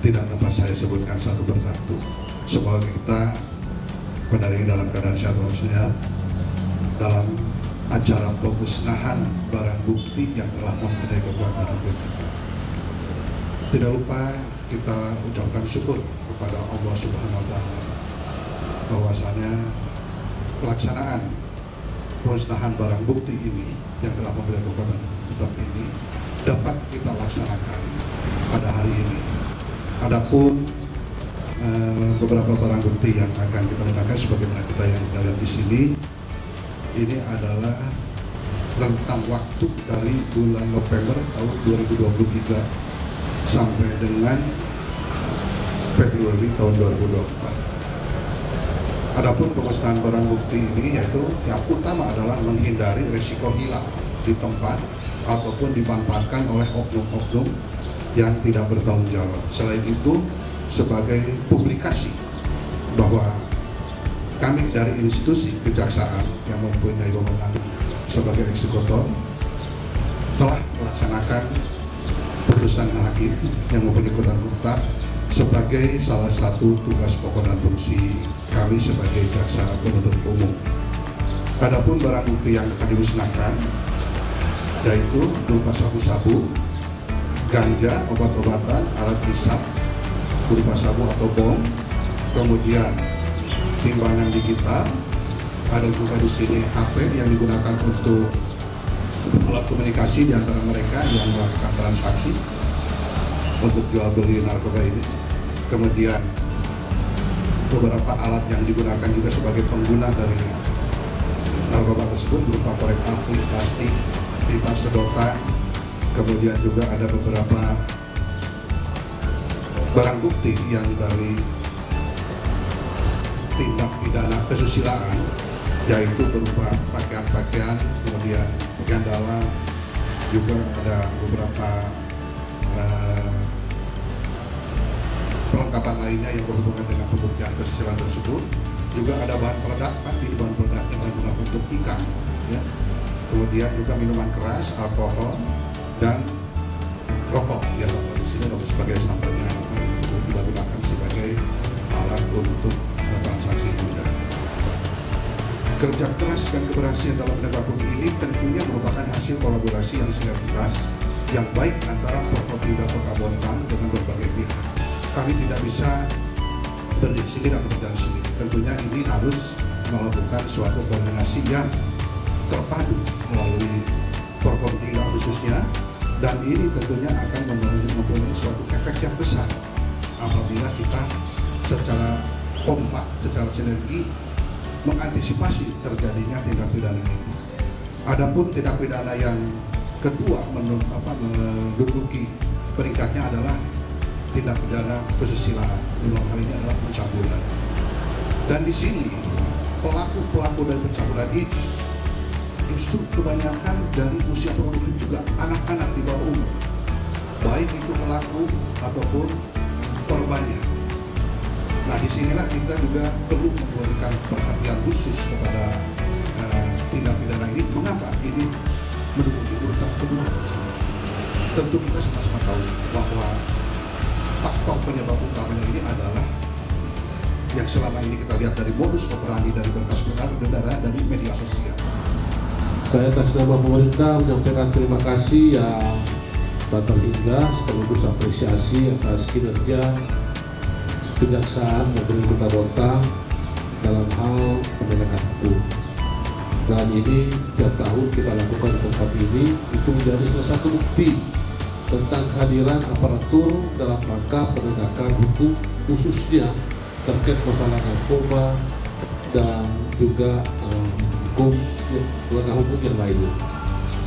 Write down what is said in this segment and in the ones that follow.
tidak dapat saya sebutkan satu persatu. Semoga kita pendaring dalam keadaan sehat walafiat dalam acara pemusnahan barang bukti yang telah mempunyai kekuatan hukum. Tidak lupa kita ucapkan syukur kepada Allah Subhanahu wa Ta'ala bahwasanya pelaksanaan pemusnahan barang bukti ini yang telah mempunyai kekuatan tetap ini dapat kita laksanakan pada hari ini. Adapun beberapa barang bukti yang akan kita letakkan sebagaimana kita yang kita lihat di sini, ini adalah rentang waktu dari bulan November tahun 2023 sampai dengan Februari tahun 2024. Adapun pemusnahan barang bukti ini yaitu yang utama adalah menghindari risiko hilang di tempat ataupun dimanfaatkan oleh oknum-oknum yang tidak bertanggung jawab. Selain itu, sebagai publikasi bahwa kami dari institusi kejaksaan yang mempunyai wewenang sebagai eksekutor telah melaksanakan putusan hakim yang mempunyai kekuatan tetap sebagai salah satu tugas pokok dan fungsi kami sebagai jaksa penuntut umum. Adapun barang bukti yang akan dimusnahkan yaitu berupa sabu-sabu, ganja, obat-obatan, alat hisap berupa sabu atau bom, kemudian timbangan digital, ada juga di sini HP yang digunakan untuk alat komunikasi di antara mereka yang melakukan transaksi untuk jual beli narkoba ini. Kemudian beberapa alat yang digunakan juga sebagai pengguna dari narkoba tersebut berupa korek api, plastik, pipa sedotan, kemudian juga ada beberapa barang bukti yang dari tindak pidana kesusilaan yaitu berupa pakaian-pakaian, kemudian pakaian dalam, juga ada beberapa perlengkapan lainnya yang berhubungan dengan pembuktian kesusilaan tersebut. Juga ada bahan peledak, pasti bahan peledak yang digunakan untuk ikan, ya. Kemudian juga minuman keras, alkohol, dan rokok. Ya, rokok di sini rokok sebagai sampelnya digunakan sebagai alat untuk transaksi juga. Kerja keras dan keberhasilan dalam penegak hukum ini tentunya merupakan hasil kolaborasi yang sinergitas yang baik antara Forkopimda Kota Bontang dengan berbagai pihak. Kami tidak bisa berdiri sendiri dan berjalan sendiri. Tentunya ini harus melakukan suatu koordinasi yang terpadu melalui Forkopimda khususnya, dan ini tentunya akan mempunyai suatu efek yang besar apabila kita secara kompak, secara sinergi mengantisipasi terjadinya tindak pidana ini. Adapun tindak pidana yang kedua menduduki peringkatnya adalah tindak pidana kesusilaan. Dalam hal ini adalah pencabulan. Dan di sini pelaku-pelaku dari pencabulan ini justru kebanyakan dari usia produktif juga, anak-anak di bawah umur, baik itu pelaku ataupun korbannya. Nah, disinilah kita juga perlu memberikan perhatian khusus kepada tindak pidana ini. Mengapa ini menduduki urutan kedua? Tentu kita sama-sama tahu bahwa faktor penyebab utamanya ini adalah yang selama ini kita lihat dari modus operandi dari berkas perkara dari media sosial. Saya atas nama pemerintah menyampaikan terima kasih yang tak terhingga sekaligus apresiasi atas kinerja Kejaksaan Negeri Kota Bontang dalam hal penegakan hukum. Dan ini tiap tahun kita lakukan di tempat ini, itu menjadi salah satu bukti tentang kehadiran aparatur dalam rangka penegakan hukum, khususnya terkait masalah narkoba dan juga hukum yang lainnya.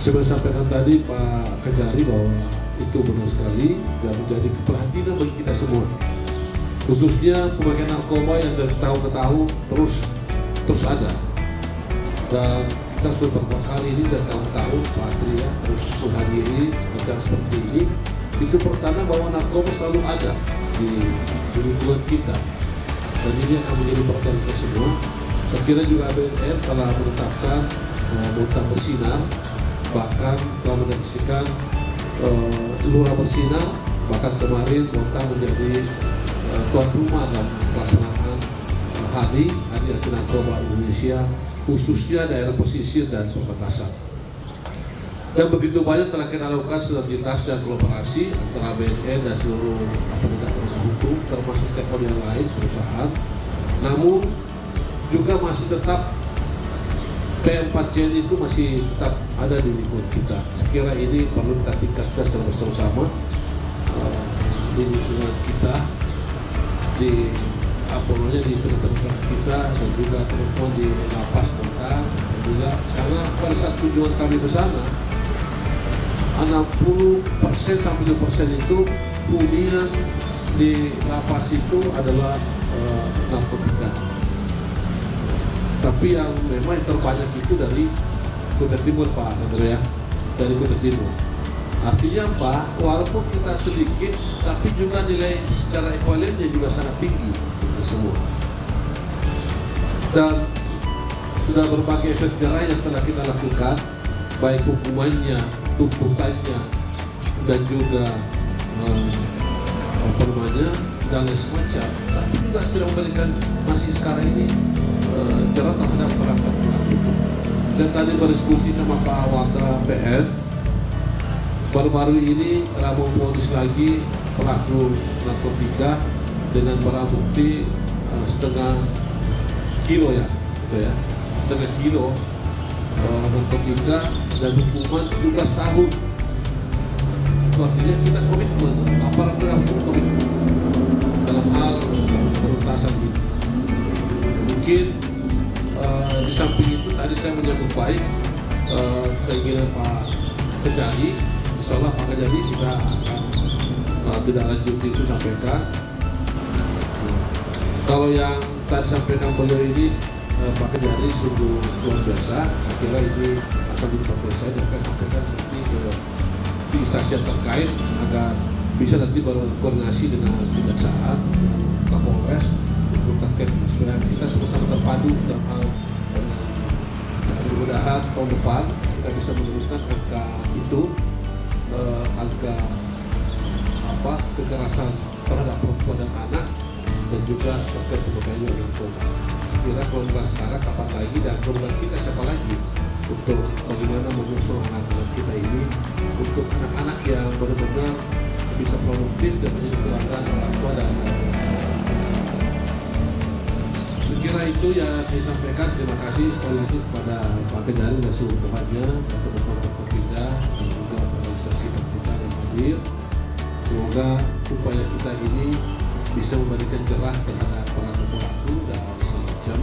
Seperti sampaikan tadi Pak Kejari bahwa itu benar sekali dan menjadi keperhatian bagi kita semua, khususnya pemakaian narkoba yang dari tahun ke tahun terus ada, dan kita sudah beberapa kali ini dari tahun-tahun Pak Atri ya terus menghadiri acara seperti ini. Itu pertanda bahwa narkoba selalu ada di lingkungan kita, dan ini akan menjadi perhatian kita semua. Saya kira juga BNN telah menetapkan Bontang Bersinar, bahkan telah menyaksikan Lurah Bersinar, Bahkan kemarin Kota menjadi tuan rumah dalam pelaksanaan Hari Anti Narkoba Indonesia, khususnya daerah pesisir dan perbatasan. Dan begitu banyak telah kita lakukan sinergitas dan kolaborasi antara BNN dan seluruh penegak hukum, termasuk stakeholder yang lain, perusahaan. Namun juga masih tetap P4CN itu masih tetap ada di lingkungan kita. Sekira ini perlu kita tingkatkan secara bersama-sama di lingkungan kita, di di teman-teman kita, dan juga teman-teman di lapas Kota. Alhamdulillah, karena pada saat tujuan kami ke sana, 60% sampai 70% itu hunian di lapas itu adalah narkotika. Tapi yang memang yang terbanyak itu dari Kutai Timur, Pak Andrea, dari Kutai Timur. Artinya apa? Walaupun kita sedikit, tapi juga nilai secara ekuivalennya juga sangat tinggi semua. Dan sudah berbagai efek jerah yang telah kita lakukan, baik hukumannya, tuntutannya, dan juga dan lain semacam. Tapi juga tidak memberikan masih sekarang ini jerah terhadap perangkat itu. Saya tadi berdiskusi sama Pak Wakil PN. Baru-baru ini telah memvonis lagi pelaku narkotika dengan barang bukti setengah kilo setengah kilo narkotika dan hukuman 17 tahun. Artinya kita komitmen, aparat penegak hukum komitmen dalam hal penuntasan ini. Mungkin di samping itu tadi saya menyambut baik keinginan Pak Kejari. Insya Allah Pak Kejari juga akan tidak lanjut itu sampaikan. Kalau yang tadi sampaikan beliau ini Pak Kejari sungguh luar biasa. Saya kira ini akan dipakai saya dan akan sampaikan nanti ke instansi terkait agar bisa nanti berkoordinasi dengan kejaksaan, Kapolres untuk terkait sebenarnya kita sama-sama terpadu dalam hal mudah-mudahan tahun depan kita bisa menurunkan angka itu, angka kekerasan terhadap perempuan dan anak, dan juga terkait pemakaian narkoba. Sekira kalau sekarang kapan lagi, dan program kita siapa lagi untuk bagaimana menyusul anak-anak kita ini, untuk anak-anak yang benar-benar bisa produktif dan menjadi teladan orang tua dan sekira itu ya saya sampaikan. Terima kasih sekali lagi kepada Pak Kejari dan seluruh temannya, dan teman-teman Perpindah dan juga organisasi Perpindah yang hadir. Semoga upaya kita ini bisa memberikan jerah terhadap para pelaku dan semacam